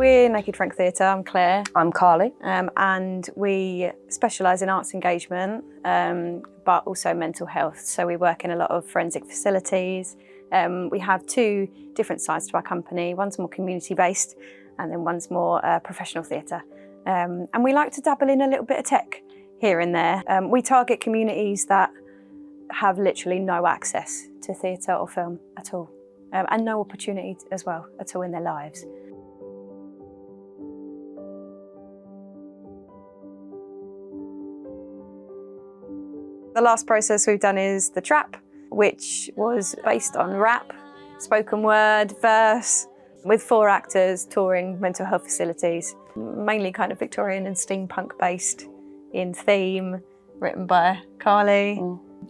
We're Naked Frank Theatre. I'm Claire. I'm Carly. And we specialise in arts engagement, but also mental health. So we work in a lot of forensic facilities. We have two different sides to our company. One's more community-based, and then one's more professional theatre. And we like to dabble in a little bit of tech here and there. We target communities that have literally no access to theatre or film at all, and no opportunity as well at all in their lives. The last process we've done is The Trap, which was based on rap, spoken word, verse, with 4 actors touring mental health facilities, mainly kind of Victorian and steampunk based in theme, written by Carly.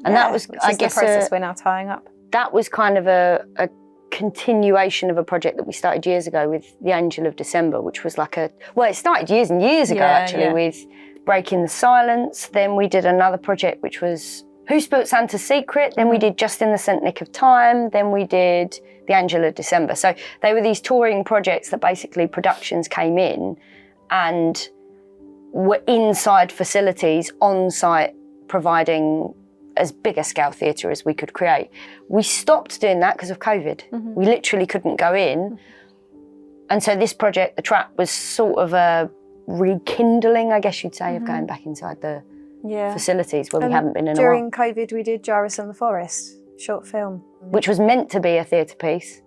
And that was, I guess, the process we're now tying up. That was kind of a continuation of a project that we started years ago with The Angel of December, which was like it started years and years ago actually with Breaking the Silence. Then we did another project which was Who Spilt Santa's Secret. Then we did Just in the Scent Nick of Time. Then we did The Angel of December. So they were these touring projects that basically productions came in and were inside facilities, on site, providing as big a scale theatre as we could create. We stopped doing that because of COVID. We literally couldn't go in. And so this project, The Trap, was sort of a rekindling, I guess you'd say, of going back inside the facilities where we haven't been in a while. During COVID, we did Gyrus and the Forest, short film. Which was meant to be a theatre piece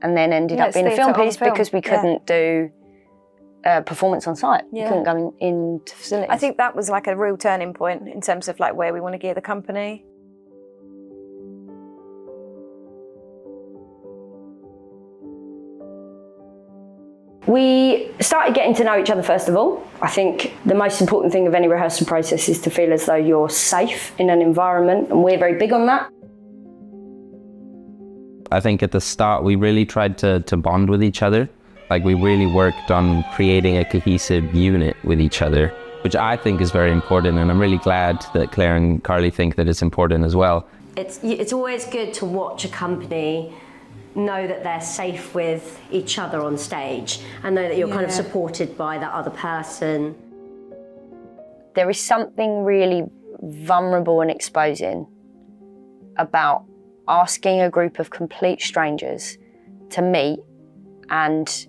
and then ended up being a film piece because we couldn't do performance on site. You couldn't go into facilities. I think that was like a real turning point in terms of like where we want to gear the company. We started getting to know each other first of all. I think the most important thing of any rehearsal process is to feel as though you're safe in an environment, and we're very big on that. I think at the start we really tried to bond with each other. Like we really worked on creating a cohesive unit with each other, which I think is very important, and I'm really glad that Claire and Carly think that it's important as well. It's always good to watch a company know that they're safe with each other on stage and know that you're kind of supported by that other person. There is something really vulnerable and exposing about asking a group of complete strangers to meet and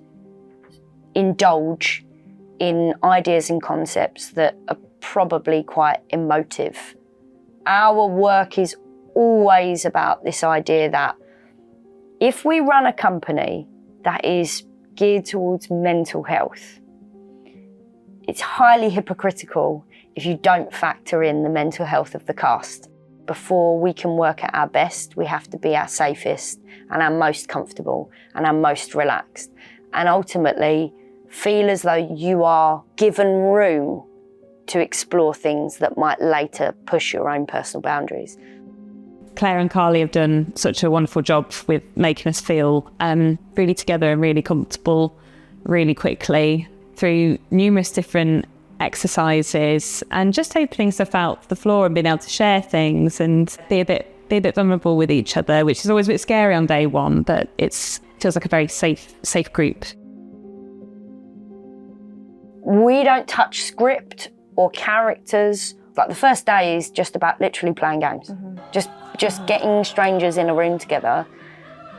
indulge in ideas and concepts that are probably quite emotive. Our work is always about this idea that if we run a company that is geared towards mental health, it's highly hypocritical if you don't factor in the mental health of the cast. Before we can work at our best, we have to be our safest and our most comfortable and our most relaxed, and ultimately feel as though you are given room to explore things that might later push your own personal boundaries. Claire and Carly have done such a wonderful job with making us feel really together and really comfortable really quickly through numerous different exercises and just opening stuff out the floor and being able to share things and be a bit vulnerable with each other, which is always a bit scary on day one, but it feels like a very safe group. We don't touch script or characters. Like the first day is just about literally playing games. Just getting strangers in a room together,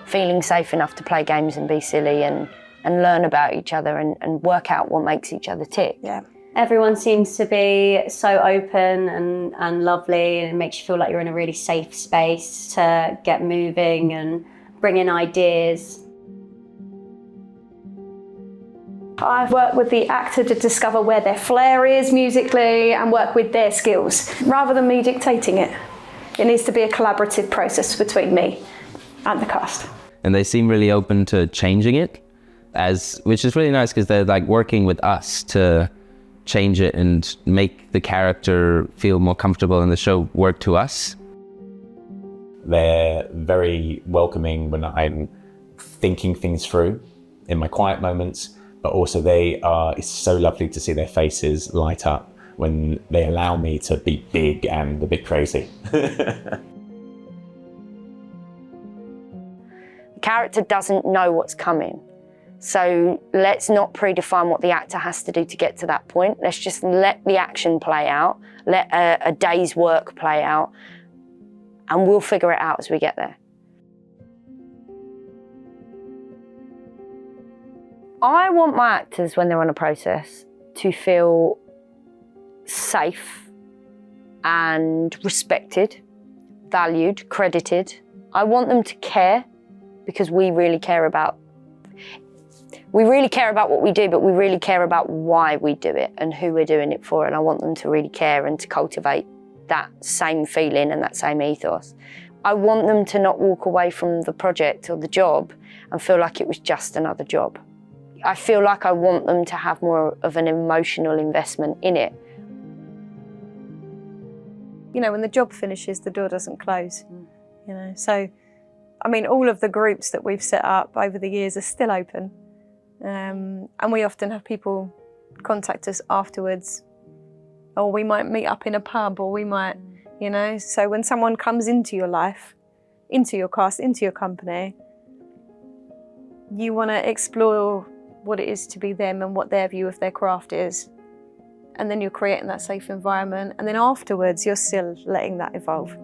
feeling safe enough to play games and be silly and learn about each other and work out what makes each other tick. Yeah. Everyone seems to be so open and lovely, and it makes you feel like you're in a really safe space to get moving and bring in ideas. I work with the actor to discover where their flair is musically and work with their skills, rather than me dictating it. It needs to be a collaborative process between me and the cast. And they seem really open to changing it, which is really nice because they're like working with us to change it and make the character feel more comfortable and the show work to us. They're very welcoming when I'm thinking things through in my quiet moments, but also it's so lovely to see their faces light up when they allow me to be big and a bit crazy. The character doesn't know what's coming. So let's not predefine what the actor has to do to get to that point. Let's just let the action play out, let a day's work play out, and we'll figure it out as we get there. I want my actors, when they're on a process, to feel safe and respected, valued, credited. I want them to care, because we really care about what we do, but we really care about why we do it and who we're doing it for. And I want them to really care and to cultivate that same feeling and that same ethos. I want them to not walk away from the project or the job and feel like it was just another job. I feel like I want them to have more of an emotional investment in it. You know, when the job finishes, the door doesn't close, you know. So, I mean, all of the groups that we've set up over the years are still open. And we often have people contact us afterwards, or we might meet up in a pub, or we might, you know. So when someone comes into your life, into your cast, into your company, you want to explore what it is to be them and what their view of their craft is. And then you're creating that safe environment. And then afterwards, you're still letting that evolve.